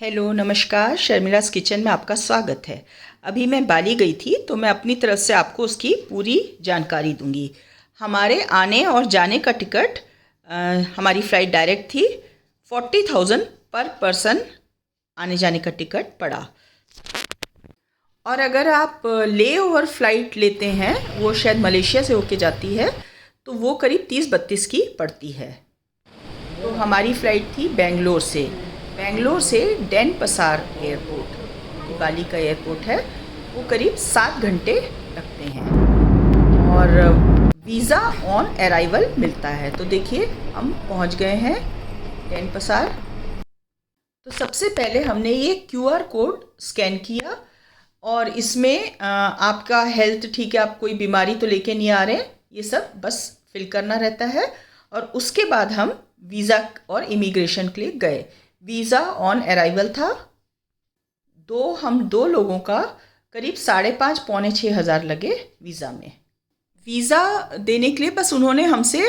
Hello नमस्कार, शर्मिला's kitchen में आपका स्वागत है। अभी मैं बाली गई थी तो मैं अपनी तरफ से आपको उसकी पूरी जानकारी दूंगी। हमारे आने और जाने का टिकट हमारी फ़्लाइट डायरेक्ट थी। 40,000 पर पर्सन आने जाने का टिकट पड़ा। और अगर आप ले ओवर फ़्लाइट लेते हैं, वो शायद मलेशिया से होके जाती है, तो वो करीब 30-32 की पड़ती है। तो हमारी फ़्लाइट थी बेंगलोर से डेनपसार एयरपोर्ट, बाली का एयरपोर्ट है, वो करीब 7 घंटे लगते हैं और वीज़ा ऑन अराइवल मिलता है। तो देखिए हम पहुंच गए हैं डेनपसार। तो सबसे पहले हमने ये QR कोड स्कैन किया और इसमें आपका हेल्थ ठीक है, आप कोई बीमारी तो लेके नहीं आ रहे, ये सब बस फिल करना रहता है। और उसके बाद हम वीज़ा और इमिग्रेशन के लिए गए। वीज़ा ऑन अराइवल था। हम दो लोगों का करीब 5,500 पौने 6,000 लगे वीज़ा में। वीज़ा देने के लिए बस उन्होंने हमसे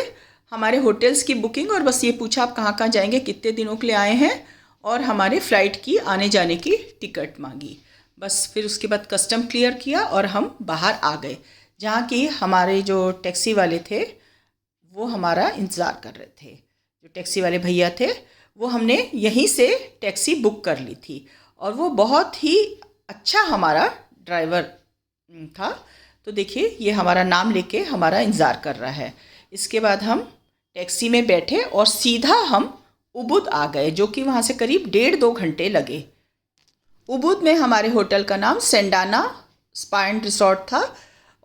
हमारे होटल्स की बुकिंग और बस ये पूछा आप कहाँ कहाँ जाएंगे, कितने दिनों के लिए आए हैं, और हमारे फ़्लाइट की आने जाने की टिकट मांगी। बस फिर उसके बाद कस्टम क्लियर किया और हम बाहर आ गए, जहाँ की हमारे जो टैक्सी वाले थे वो हमारा इंतज़ार कर रहे थे। जो टैक्सी वाले भैया थे वो हमने यहीं से टैक्सी बुक कर ली थी और वो बहुत ही अच्छा हमारा ड्राइवर था। तो देखिए ये हमारा नाम लेके हमारा इंतज़ार कर रहा है। इसके बाद हम टैक्सी में बैठे और सीधा हम उबुद आ गए, जो कि वहाँ से करीब 1.5-2 घंटे लगे। उबुद में हमारे होटल का नाम सेंडाना स्पा एंड रिसॉर्ट था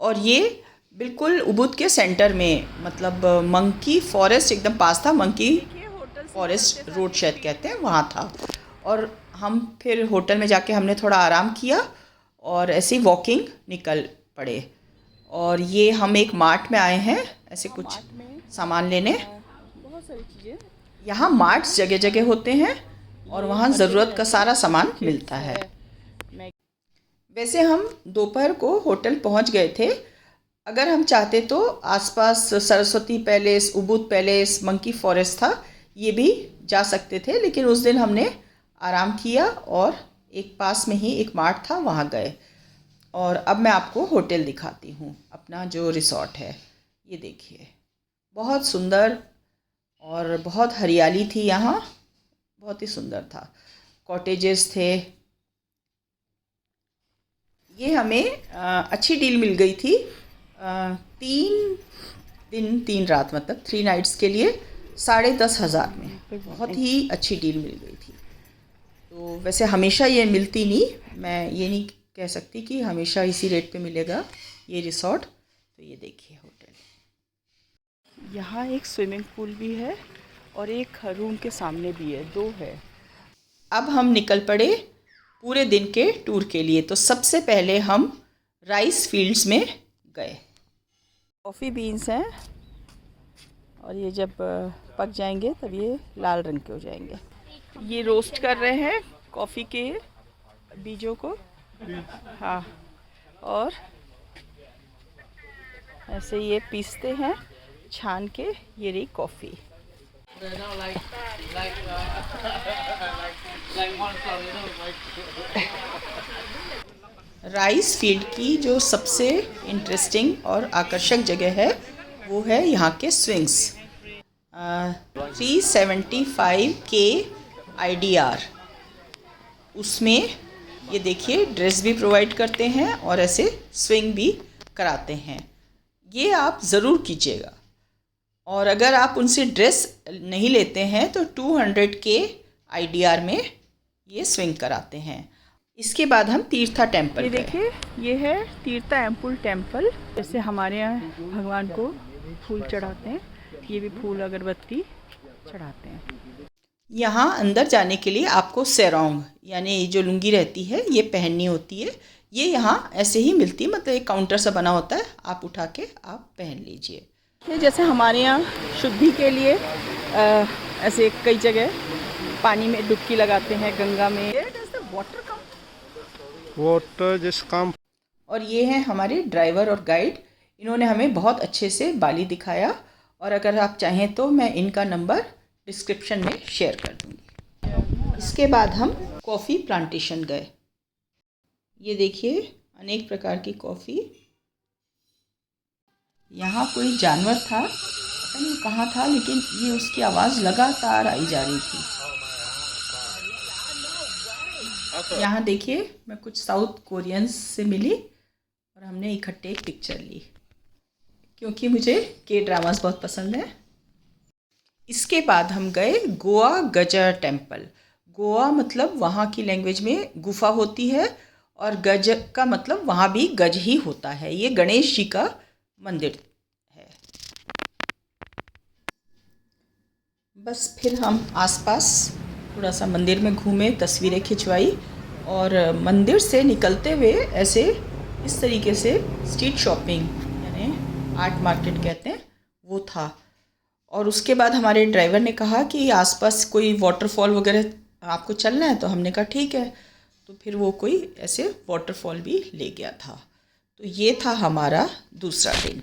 और ये बिल्कुल उबुद के सेंटर में, मतलब मंकी फॉरेस्ट एकदम पास था। मंकी फॉरेस्ट रोड शायद कहते हैं, वहाँ था। और हम फिर होटल में जाके हमने थोड़ा आराम किया और ऐसे ही वॉकिंग निकल पड़े। और ये हम एक मार्ट में आए हैं ऐसे कुछ सामान लेने। बहुत सारी चीज़ें यहाँ मार्ट्स जगह जगह होते हैं और वहाँ ज़रूरत का सारा सामान मिलता है। वैसे हम दोपहर को होटल पहुँच गए थे। अगर हम चाहते तो आसपास Saraswati palace, Ubud palace, monkey forest था, ये भी जा सकते थे, लेकिन उस दिन हमने आराम किया और एक पास में ही एक मार्ट था, वहाँ गए। और अब मैं आपको होटल दिखाती हूँ, अपना जो रिसॉर्ट है। ये देखिए बहुत सुंदर और बहुत हरियाली थी यहाँ, बहुत ही सुंदर था। कॉटेजेस थे। ये हमें अच्छी डील मिल गई थी। 3 दिन 3 रात, मतलब 3 नाइट्स के लिए 10,500 में बहुत ही अच्छी डील मिल गई थी। तो वैसे हमेशा ये मिलती नहीं, मैं ये नहीं कह सकती कि हमेशा इसी रेट पे मिलेगा ये रिसॉर्ट। तो ये देखिए होटल। यहाँ एक स्विमिंग पूल भी है और एक रूम के सामने भी है, 2 है। अब हम निकल पड़े पूरे दिन के टूर के लिए। तो सबसे पहले हम राइस फील्ड्स में गए। कॉफ़ी बीन्स हैं और ये जब पक जाएंगे तब ये लाल रंग के हो जाएंगे। ये रोस्ट कर रहे हैं कॉफ़ी के बीजों को। हाँ, और ऐसे ये पीसते हैं छान के। ये रही कॉफ़ी। राइस फील्ड की जो सबसे इंटरेस्टिंग और आकर्षक जगह है वो है यहाँ के स्विंग्स। 375 के IDR, उसमें ये देखिए ड्रेस भी प्रोवाइड करते हैं और ऐसे स्विंग भी कराते हैं। ये आप ज़रूर कीजिएगा। और अगर आप उनसे ड्रेस नहीं लेते हैं तो 200 के IDR में ये स्विंग कराते हैं। इसके बाद हम तीर्था टेम्पल ये गए। देखिए ये है तीर्था एम्पुल टेम्पल। जैसे हमारे यहाँ भगवान को फूल चढ़ाते हैं, ये भी फूल अगरबत्ती चढ़ाते हैं। यहाँ अंदर जाने के लिए आपको सेरोंग यानी जो लुंगी रहती है ये पहननी होती है। ये यहाँ ऐसे ही मिलती है, मतलब एक काउंटर सा बना होता है, आप उठा के आप पहन लीजिए। ये जैसे हमारे यहाँ शुद्धि के लिए ऐसे कई जगह पानी में डुबकी लगाते हैं, गंगा में। Water just come. और ये हैं हमारे ड्राइवर और गाइड, इन्होंने हमें बहुत अच्छे से बाली दिखाया। और अगर आप चाहें तो मैं इनका नंबर डिस्क्रिप्शन में शेयर कर दूँगी। इसके बाद हम कॉफ़ी प्लांटेशन गए। ये देखिए अनेक प्रकार की कॉफ़ी। यहाँ कोई जानवर था, पता नहीं कहाँ था, लेकिन ये उसकी आवाज़ लगातार आई जा रही थी। यहाँ देखिए मैं कुछ साउथ कोरियंस से मिली और हमने इकट्ठे एक पिक्चर ली, क्योंकि मुझे के ड्रामास बहुत पसंद है। इसके बाद हम गए गोवा गजा टेम्पल। गोवा मतलब वहाँ की लैंग्वेज में गुफा होती है और गज का मतलब वहाँ भी गज ही होता है। ये गणेश जी का मंदिर है। बस फिर हम आसपास थोड़ा सा मंदिर में घूमे, तस्वीरें खिंचवाई और मंदिर से निकलते हुए ऐसे इस तरीके से स्ट्रीट शॉपिंग यानी आर्ट मार्केट कहते हैं वो था। और उसके बाद हमारे ड्राइवर ने कहा कि आसपास कोई वाटरफॉल वगैरह आपको चलना है, तो हमने कहा ठीक है। तो फिर वो कोई ऐसे वाटरफॉल भी ले गया था। तो ये था हमारा दूसरा दिन।